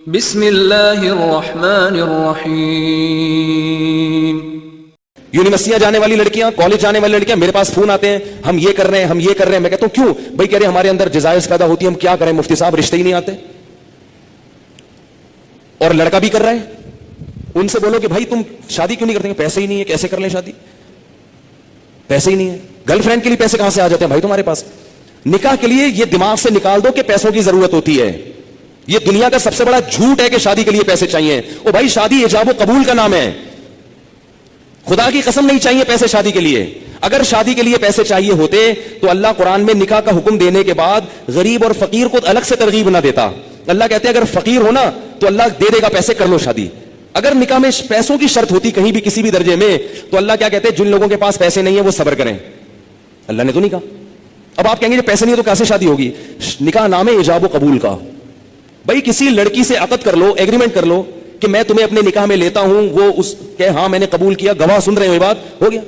بسم اللہ الرحمن الرحیم۔ یونیورسٹیاں جانے والی لڑکیاں، کالج جانے والی لڑکیاں میرے پاس فون آتے ہیں، ہم یہ کر رہے ہیں، ہم یہ کر رہے ہیں۔ میں کہتا ہوں کیوں بھائی؟ کہہ رہے ہمارے اندر جزائز پیدا ہوتی ہے، ہم کیا کریں مفتی صاحب، رشتے ہی نہیں آتے۔ اور لڑکا بھی کر رہا ہے، ان سے بولو کہ بھائی تم شادی کیوں نہیں کرتے؟ پیسے ہی نہیں ہے، کیسے کر لیں شادی؟ پیسے ہی نہیں ہے۔ گرل فرینڈ کے لیے پیسے کہاں سے آ جاتے ہیں بھائی تمہارے پاس؟ نکاح کے لیے یہ دماغ سے نکال دو کہ پیسوں کی ضرورت ہوتی ہے۔ یہ دنیا کا سب سے بڑا جھوٹ ہے کہ شادی کے لیے پیسے چاہیے۔ او بھائی شادی ایجاب و قبول کا نام ہے، خدا کی قسم نہیں چاہیے پیسے شادی کے لیے۔ اگر شادی کے لیے پیسے چاہیے ہوتے تو اللہ قرآن میں نکاح کا حکم دینے کے بعد غریب اور فقیر کو الگ سے ترغیب نہ دیتا۔ اللہ کہتے ہیں اگر فقیر ہونا تو اللہ دے دے گا پیسے، کر لو شادی۔ اگر نکاح میں پیسوں کی شرط ہوتی کہیں بھی کسی بھی درجے میں تو اللہ کیا کہتے ہیں؟ جن لوگوں کے پاس پیسے نہیں ہیں وہ صبر کریں۔ اللہ نے تو نہیں کہا۔ اب آپ کہیں گے پیسے نہیں تو کیسے شادی ہوگی؟ نکاح نام ہے ایجاب و قبول کا۔ بھائی کسی لڑکی سے عقد کر لو، ایگریمنٹ کر لو کہ میں تمہیں اپنے نکاح میں لیتا ہوں، وہ اس کہ ہاں میں نے قبول کیا، گواہ سن رہے ہو، یہ بات ہو گیا۔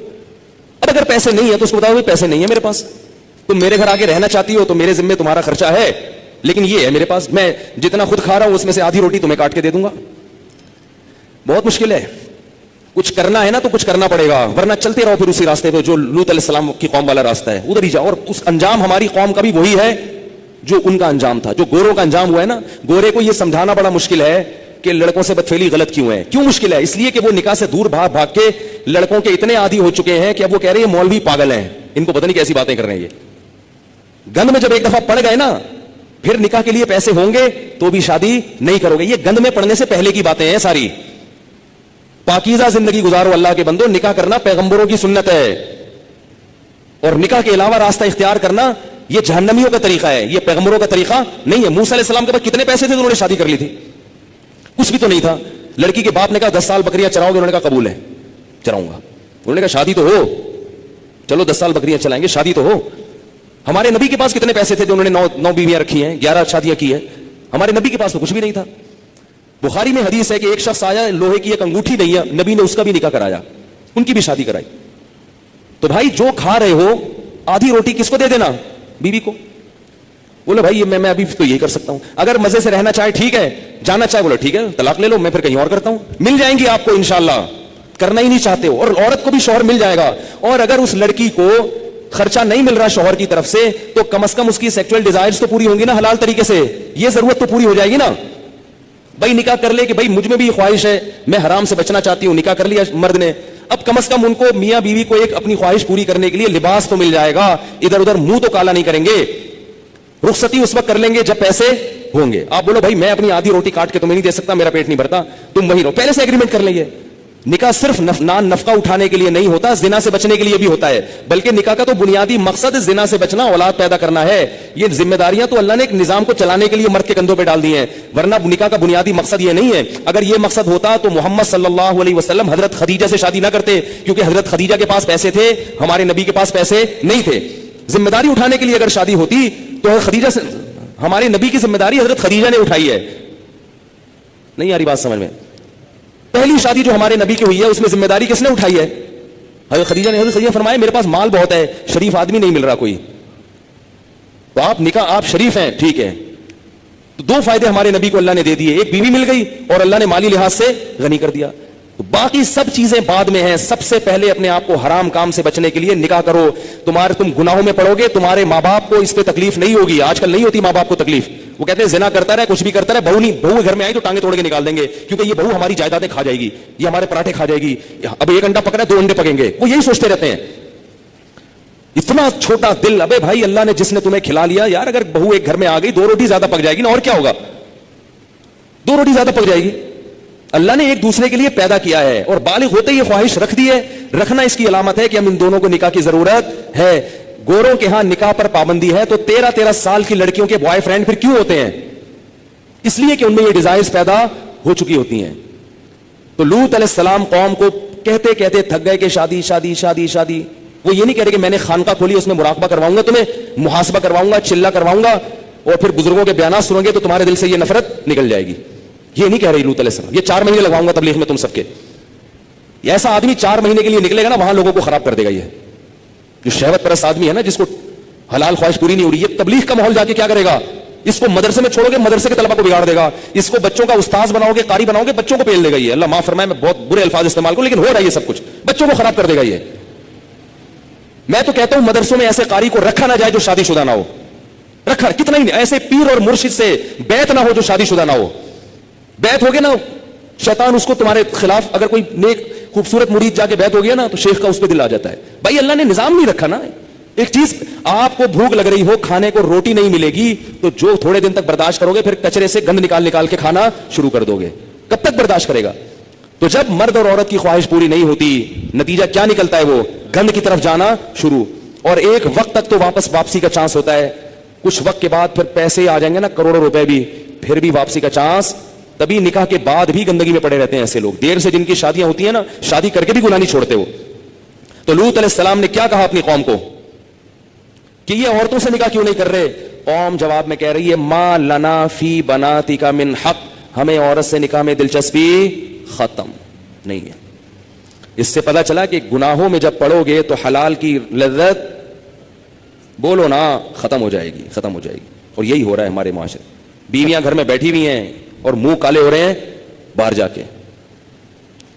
اب اگر پیسے نہیں ہے تو اس کو بتاؤ پیسے نہیں ہے میرے پاس، تم میرے گھر آ کے رہنا چاہتی ہو تو میرے ذمہ تمہارا خرچہ ہے، لیکن یہ ہے میرے پاس، میں جتنا خود کھا رہا ہوں اس میں سے آدھی روٹی تمہیں کاٹ کے دے دوں گا۔ بہت مشکل ہے۔ کچھ کرنا ہے نا تو کچھ کرنا پڑے گا، ورنہ چلتے رہو پھر اسی راستے پہ جو لوط علیہ السلام کی قوم والا راستہ ہے، ادھر ہی جاؤ۔ اور اس انجام ہماری قوم کا بھی وہی ہے جو ان کا انجام تھا، جو گوروں کا انجام ہوا ہے نا۔ گورے کو یہ سمجھانا بڑا مشکل ہے کہ لڑکوں سے بدفعلی غلط کیوں ہے۔ کیوں مشکل ہے؟ اس لیے کہ وہ نکاح سے دور بھاگ بھاگ کے لڑکوں کے اتنے عادی ہو چکے ہیں کہ اب وہ کہہ رہے ہیں مولوی پاگل ہیں، ان کو پتہ نہیں کیسی باتیں کر رہے ہیں۔ یہ گند میں جب ایک دفعہ پڑ گئے نا، پھر نکاح کے لیے پیسے ہوں گے تو بھی شادی نہیں کرو گے۔ یہ گند میں پڑنے سے پہلے کی باتیں ہیں ساری۔ پاکیزہ زندگی گزارو اللہ کے بندو، نکاح کرنا پیغمبروں کی سنت ہے، اور نکاح کے علاوہ راستہ اختیار کرنا یہ جہنمیوں کا طریقہ ہے، یہ پیغمبروں کا طریقہ نہیں ہے۔ موسیٰ علیہ السلام کے پاس کتنے پیسے تھے تو انہوں نے شادی کر لی تھی؟ کچھ بھی تو نہیں تھا۔ لڑکی کے باپ نے کہا 10 سال بکریاں چراؤ گے؟ انہوں نے کہا قبول ہے، چراؤں گا۔ انہوں نے کہا شادی تو ہو، چلو 10 سال بکریاں چلائیں گے، شادی تو ہو۔ ہمارے نبی کے پاس کتنے پیسے تھے جو انہوں نے 9 بیویاں رکھی ہیں، 11 شادیاں کی ہیں؟ ہمارے نبی کے پاس تو کچھ بھی نہیں تھا۔ بخاری میں حدیث ہے کہ ایک شخص آیا، لوہے کی ایک انگوٹھی نہیں ہے، نبی نے اس کا بھی نکاح کرایا، ان کی بھی شادی کرائی۔ تو بھائی جو کھا رہے ہو آدھی روٹی کس کو دے دینا؟ بیوی کو۔ بولو بھائی میں ابھی تو یہی کر سکتا ہوں، اگر مزے سے رہنا چاہے ٹھیک ہے، جانا چاہے بولو ٹھیک ہے طلاق لے لو، میں پھر کہیں اور کرتا ہوں۔ مل جائیں گی آپ کو انشاءاللہ، کرنا ہی نہیں چاہتے ہو۔ اور عورت کو بھی شوہر مل جائے گا، اور اگر اس لڑکی کو خرچہ نہیں مل رہا شوہر کی طرف سے تو کم از کم اس کی سیکسول ڈیزائرز تو پوری ہوں گی نا حلال طریقے سے، یہ ضرورت تو پوری ہو جائے گی نا۔ بھائی نکاح کر لے کہ بھائی مجھ میں بھی خواہش ہے، میں حرام سے بچنا چاہتی ہوں، نکاح کر لیا مرد نے، اب کم از کم ان کو میاں بیوی کو ایک اپنی خواہش پوری کرنے کے لیے لباس تو مل جائے گا، ادھر ادھر منہ تو کالا نہیں کریں گے۔ رخصتی اس وقت کر لیں گے جب پیسے ہوں گے۔ آپ بولو بھائی میں اپنی آدھی روٹی کاٹ کے تمہیں نہیں دے سکتا، میرا پیٹ نہیں بھرتا، تم وہی رہو، پہلے سے ایگریمنٹ کر لیں گے۔ نکاح صرف نفقہ اٹھانے کے لیے نہیں ہوتا، زنا سے بچنے کے لیے بھی ہوتا ہے، بلکہ نکاح کا تو بنیادی مقصد زنا سے بچنا، اولاد پیدا کرنا ہے۔ یہ ذمہ داریاں تو اللہ نے ایک نظام کو چلانے کے لیے مرد کے کندھوں پہ ڈال دی ہیں، ورنہ نکاح کا بنیادی مقصد یہ نہیں ہے۔ اگر یہ مقصد ہوتا تو محمد صلی اللہ علیہ وسلم حضرت خدیجہ سے شادی نہ کرتے، کیونکہ حضرت خدیجہ کے پاس پیسے تھے، ہمارے نبی کے پاس پیسے نہیں تھے۔ ذمہ داری اٹھانے کے لیے اگر شادی ہوتی تو خدیجہ سے، ہمارے نبی کی ذمہ داری حضرت خدیجہ نے اٹھائی ہے۔ نہیں آ رہی بات سمجھ میں؟ پہلی شادی جو ہمارے نبی کی ہوئی ہے اس میں ذمہ داری کس نے اٹھائی ہے؟ حضرت خدیجہ نے۔ حضرت خدیجہ فرمایا میرے پاس مال بہت ہے، شریف آدمی نہیں مل رہا کوئی، تو آپ نکاح، آپ شریف ہیں ٹھیک ہے۔ تو 2 فائدے ہمارے نبی کو اللہ نے دے دیے، ایک بیوی مل گئی اور اللہ نے مالی لحاظ سے غنی کر دیا۔ تو باقی سب چیزیں بعد میں ہیں، سب سے پہلے اپنے آپ کو حرام کام سے بچنے کے لیے نکاح کرو۔ تم گناہوں میں پڑو گے، تمہارے ماں باپ کو اس پہ تکلیف نہیں ہوگی۔ آج کل نہیں ہوتی ماں باپ کو تکلیف، وہ کہتے ہیں زنا کرتا رہے، کچھ بھی کرتا رہے، بہو گھر میں آئی تو ٹانگیں توڑ کے نکال دیں گے، کیونکہ یہ بہو ہماری جائیدادیں کھا جائے گی، یہ ہمارے پراٹھے کھا جائے گی، اب 1 انڈا پکڑا 2 انڈے پکیں گے، وہ یہی سوچتے رہتے ہیں۔ اتنا چھوٹا دل، ابے بھائی اللہ نے جس نے تمہیں کھلا لیا یار، اگر بہو ایک گھر میں آ گئی 2 روٹی زیادہ پک جائے گی نا، اور کیا ہوگا، 2 روٹی زیادہ پک جائے گی۔ اللہ نے ایک دوسرے کے لیے پیدا کیا ہے، اور بالغ ہوتے یہ خواہش رکھ دی ہے، رکھنا اس کی علامت ہے کہ ہم ان دونوں کو نکاح کی ضرورت ہے۔ گوروں کے ہاں نکاح پر پابندی ہے، تو 13 سال کی لڑکیوں کے بوائے فرینڈ پھر کیوں ہوتے ہیں؟ اس لیے کہ ان میں یہ ڈیزائرز پیدا ہو چکی ہوتی ہیں۔ تو لوط علیہ السلام قوم کو کہتے کہتے تھک گئے کہ شادی شادی شادی شادی۔ وہ یہ نہیں کہہ رہے کہ میں نے خانقاہ کھولی اس میں مراقبہ کرواؤں گا، تمہیں محاسبہ کرواؤں گا، چلہ کرواؤں گا، اور پھر بزرگوں کے بیانات سنو گے تو تمہارے دل سے یہ نفرت نکل جائے گی۔ یہ نہیں کہہ رہی لوط علیہ السلام، یہ 4 مہینے لگواؤں گا تبلیغ میں تم سب کے۔ ایسا آدمی 4 مہینے کے لیے نکلے گا نا، وہاں لوگوں کو خراب کر دے گا۔ یہ جو شہوت پرست آدمی ہے نا، جس کو حلال خواہش پوری نہیں ہو رہی، یہ تبلیغ کا ماحول جا کے کیا کرے گا؟ اس کو مدرسے میں چھوڑو گے مدرسے کے طلبہ کو بگاڑ دے گا, اس کو بچوں کا استاذ بناؤ گے, قاری بناؤ گے, بچوں کو پیل دے گا. یہ اللہ معاف فرمائے, میں بہت برے الفاظ استعمال کروں لیکن ہو رہا ہے یہ سب کچھ, بچوں کو خراب کر دے گا یہ. میں تو کہتا ہوں مدرسوں میں ایسے قاری کو رکھا نہ جائے جو شادی شدہ نہ ہو. رکھا کتنا ہی ایسے پیر اور مرشد سے بیعت نہ ہو جو شادی شدہ نہ ہو. بیعت ہوگے نا, شیطان اس کو تمہارے خلاف, اگر کوئی نیک خوبصورت مرید جا کے بیعت ہو گیا نا تو شیخ کا اس پہ دل آ جاتا ہے. بھائی اللہ نے نظام نہیں رکھا نا. ایک چیز, آپ کو بھوک لگ رہی ہو, کھانے کو روٹی نہیں ملے گی تو جو تھوڑے دن تک برداشت کرو گے پھر کچرے سے گند نکال نکال کے کھانا شروع کر دو گے. کب تک برداشت کرے گا؟ تو جب مرد اور عورت کی خواہش پوری نہیں ہوتی, نتیجہ کیا نکلتا ہے؟ وہ گند کی طرف جانا شروع. اور ایک وقت تک تو واپسی کا چانس ہوتا ہے, کچھ وقت کے بعد پھر پیسے آ جائیں گے نا, کروڑوں روپے بھی, پھر بھی واپسی کا چانس. تبھی نکاح کے بعد بھی گندگی میں پڑے رہتے ہیں ایسے لوگ. دیر سے جن کی شادیاں ہوتی ہیں نا, شادی کر کے بھی گناہ نہیں چھوڑتے وہ. تو لوط علیہ السلام نے کیا کہا اپنی قوم کو کہ یہ عورتوں سے نکاح کیوں نہیں کر رہے؟ قوم جواب میں کہہ رہی ہے ما لنا فی بناتک من حق, ہمیں عورت سے نکاح میں دلچسپی ختم نہیں ہے. اس سے پتا چلا کہ گناہوں میں جب پڑو گے تو حلال کی لذت بولو نا ختم ہو جائے گی, ختم ہو جائے گی. اور یہی ہو رہا ہے ہمارے معاشرے. بیویاں گھر میں بیٹھی ہوئی ہیں اور منہ کالے ہو رہے ہیں باہر جا کے.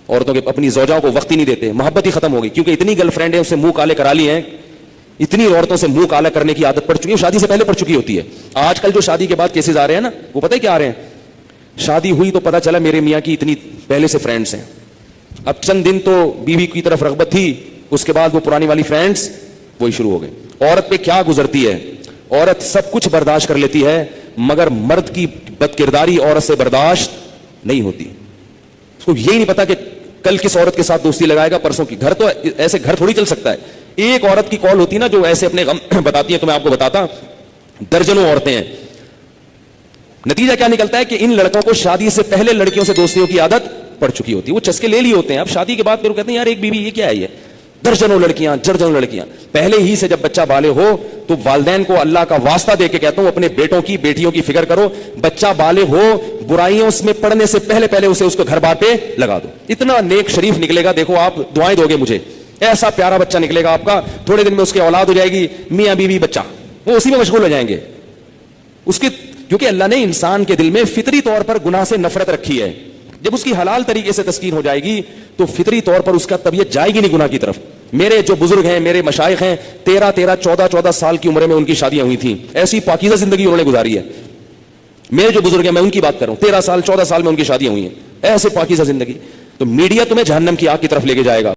عورتوں کے اپنی زوجاؤں کو وقت ہی نہیں دیتے, محبت ہی ختم ہو گئی کیونکہ اتنی گرل فرینڈ ہیں اس سے منہ کالے کرا لی ہیں, اتنی عورتوں سے منہ کالا کرنے کی عادت پڑ چکی ہے, شادی سے پہلے پڑ چکی ہوتی ہے. آج کل جو شادی کے بعد کیسز آ رہے ہیں نا, وہ پتہ ہے کیا آ رہے ہیں؟ شادی ہوئی تو پتہ چلا میرے میاں کی اتنی پہلے سے فرینڈس ہیں, اب چند دن تو بیوی کی طرف رغبت تھی, اس کے بعد وہ پرانی والی فرینڈس وہی شروع ہو گئے. عورت پہ کیا گزرتی ہے؟ عورت سب کچھ برداشت کر لیتی ہے مگر مرد کی بد کرداری عورت سے برداشت نہیں ہوتی. اس کو یہی نہیں پتا کہ کل کس عورت کے ساتھ دوستی لگائے گا, پرسوں کی. گھر تو ایسے گھر تھوڑی چل سکتا ہے. ایک عورت کی کال ہوتی نا جو ایسے اپنے غم بتاتی ہے, تو میں آپ کو بتاتا درجنوں عورتیں ہیں. نتیجہ کیا نکلتا ہے کہ ان لڑکوں کو شادی سے پہلے لڑکیوں سے دوستیوں کی عادت پڑ چکی ہوتی ہے, وہ چسکے لے لیے ہوتے ہیں. اب شادی کے بعد پھر وہ کہتے ہیں یار ایک بیوی یہ کیا ہے, یہ درجنوں لڑکیاں درجنوں لڑکیاں. پہلے ہی سے جب بچہ بالغ ہو تو والدین کو اللہ کا واسطہ دے کے کہتا ہوں اپنے بیٹوں کی بیٹیوں کی فکر کرو. بچہ بالغ ہو, برائیوں اس میں پڑنے سے پہلے اسے اس کو گھر بار پہ لگا دو. اتنا نیک شریف نکلے گا, دیکھو آپ دعائیں دو گے مجھے, ایسا پیارا بچہ نکلے گا آپ کا. تھوڑے دن میں اس کی اولاد ہو جائے گی, میاں بیوی بچہ, وہ اسی میں مشغول ہو جائیں گے. اس کی کیونکہ اللہ نے انسان کے دل میں فطری طور پر گناہ سے نفرت رکھی ہے. جب اس کی حلال طریقے سے تسکین ہو جائے گی تو فطری طور پر اس کا طبیعت جائے گی نہیں گناہ کی طرف. میرے جو بزرگ ہیں, میرے مشائخ ہیں, 13 سال کی عمر میں ان کی شادیاں ہوئی تھیں. ایسی پاکیزہ زندگی انہوں نے گزاری ہے. میرے جو بزرگ ہیں میں ان کی بات کر رہا ہوں, 13 سال 14 سال میں ان کی شادیاں ہوئی ہیں, ایسے پاکیزہ زندگی. تو میڈیا تمہیں جہنم کی آگ کی طرف لے کے جائے گا.